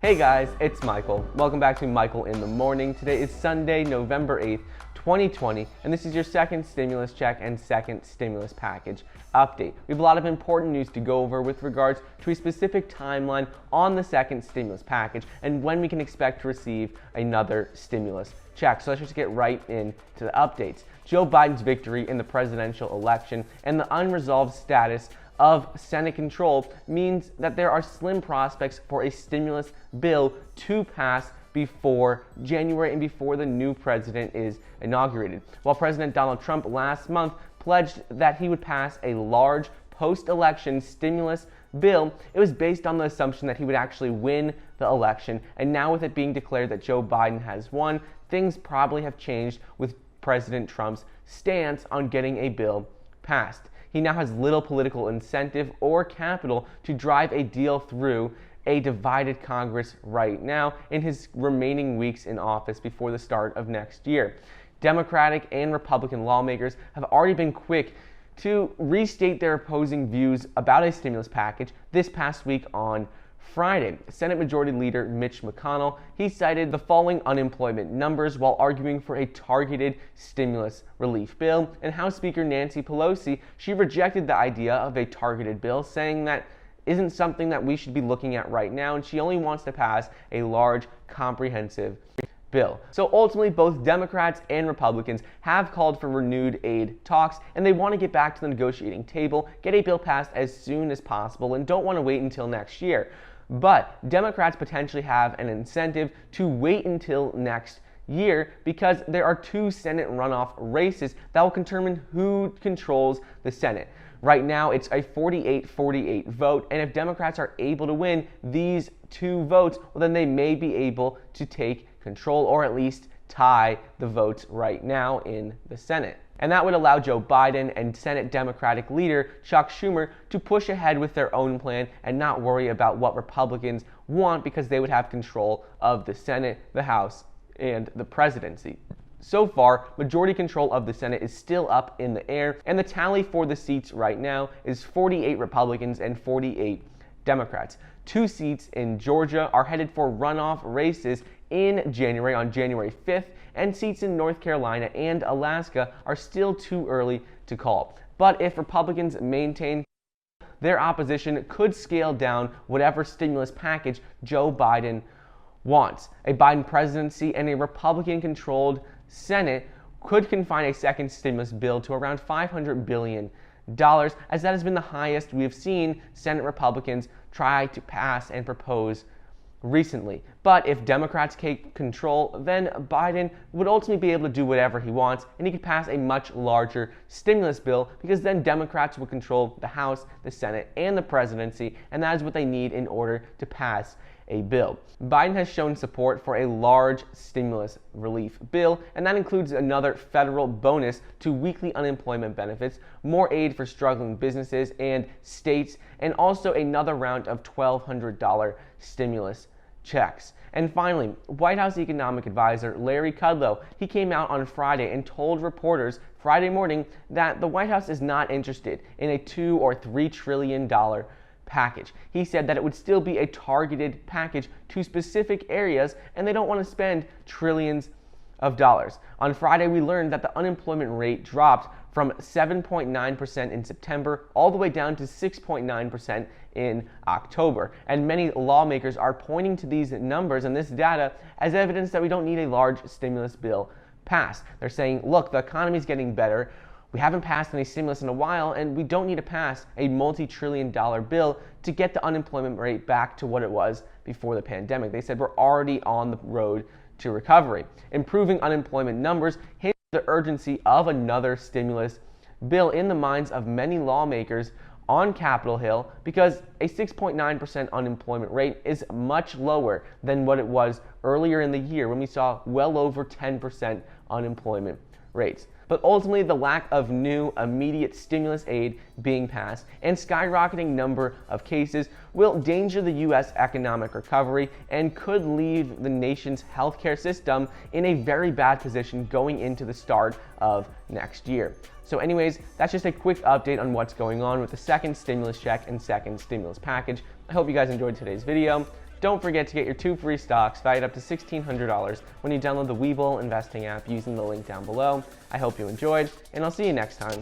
Hey guys, it's Michael. Welcome back to Michael in the Morning. Today is Sunday, November 8th, 2020, and this is your second stimulus check and second stimulus package update. We have a lot of important news to go over with regards to a specific timeline on the second stimulus package and when we can expect to receive another stimulus check. So let's just get right into the updates. Joe Biden's victory in the presidential election and the unresolved status of Senate control means that there are slim prospects for a stimulus bill to pass before January and before the new president is inaugurated. While President Donald Trump last month pledged that he would pass a large post-election stimulus bill, it was based on the assumption that he would actually win the election. And now with it being declared that Joe Biden has won, things probably have changed with President Trump's stance on getting a bill passed. He now has little political incentive or capital to drive a deal through a divided Congress right now in his remaining weeks in office before the start of next year. Democratic and Republican lawmakers have already been quick to restate their opposing views about a stimulus package this past week on Friday. Senate Majority Leader Mitch McConnell, he cited the falling unemployment numbers while arguing for a targeted stimulus relief bill, and House Speaker Nancy Pelosi, she rejected the idea of a targeted bill, saying that isn't something that we should be looking at right now, and she only wants to pass a large, comprehensive bill. So ultimately, both Democrats and Republicans have called for renewed aid talks, and they want to get back to the negotiating table, get a bill passed as soon as possible, and don't want to wait until next year. But Democrats potentially have an incentive to wait until next year because there are two Senate runoff races that will determine who controls the Senate. Right now, it's a 48-48 vote, and if Democrats are able to win these two votes, well, then they may be able to take control or at least tie the votes right now in the Senate. And that would allow Joe Biden and Senate Democratic leader Chuck Schumer to push ahead with their own plan and not worry about what Republicans want because they would have control of the Senate, the House, and the presidency. So far, majority control of the Senate is still up in the air, and the tally for the seats right now is 48 Republicans and 48 Democrats. Two seats in Georgia are headed for runoff races in January, on January 5th, and seats in North Carolina and Alaska are still too early to call. But if Republicans maintain, their opposition could scale down whatever stimulus package Joe Biden wants. A Biden presidency and a Republican-controlled Senate could confine a second stimulus bill to around $500 billion, as that has been the highest we have seen Senate Republicans try to pass and propose recently. But if Democrats take control, then Biden would ultimately be able to do whatever he wants, and he could pass a much larger stimulus bill because then Democrats will control the House, the Senate, and the presidency, and that is what they need in order to pass a bill. Biden has shown support for a large stimulus relief bill, and that includes another federal bonus to weekly unemployment benefits, more aid for struggling businesses and states, and also another round of $1,200 stimulus checks. And finally, White House economic advisor Larry Kudlow, he came out on Friday and told reporters Friday morning that the White House is not interested in a $2 or $3 trillion package. He said that it would still be a targeted package to specific areas, and they don't want to spend trillions of dollars. On Friday, we learned that the unemployment rate dropped from 7.9% in September all the way down to 6.9% in October. And many lawmakers are pointing to these numbers and this data as evidence that we don't need a large stimulus bill passed. They're saying, look, the economy is getting better. We haven't passed any stimulus in a while, and we don't need to pass a multi-trillion-dollar bill to get the unemployment rate back to what it was before the pandemic. They said we're already on the road to recovery. Improving unemployment numbers hints the urgency of another stimulus bill in the minds of many lawmakers on Capitol Hill because a 6.9% unemployment rate is much lower than what it was earlier in the year when we saw well over 10% unemployment rates. But ultimately, the lack of new immediate stimulus aid being passed and skyrocketing number of cases will endanger the U.S. economic recovery and could leave the nation's healthcare system in a very bad position going into the start of next year. So anyways, that's just a quick update on what's going on with the second stimulus check and second stimulus package. I hope you guys enjoyed today's video. Don't forget to get your 2 free stocks valued up to $1,600 when you download the Webull investing app using the link down below. I hope you enjoyed, and I'll see you next time.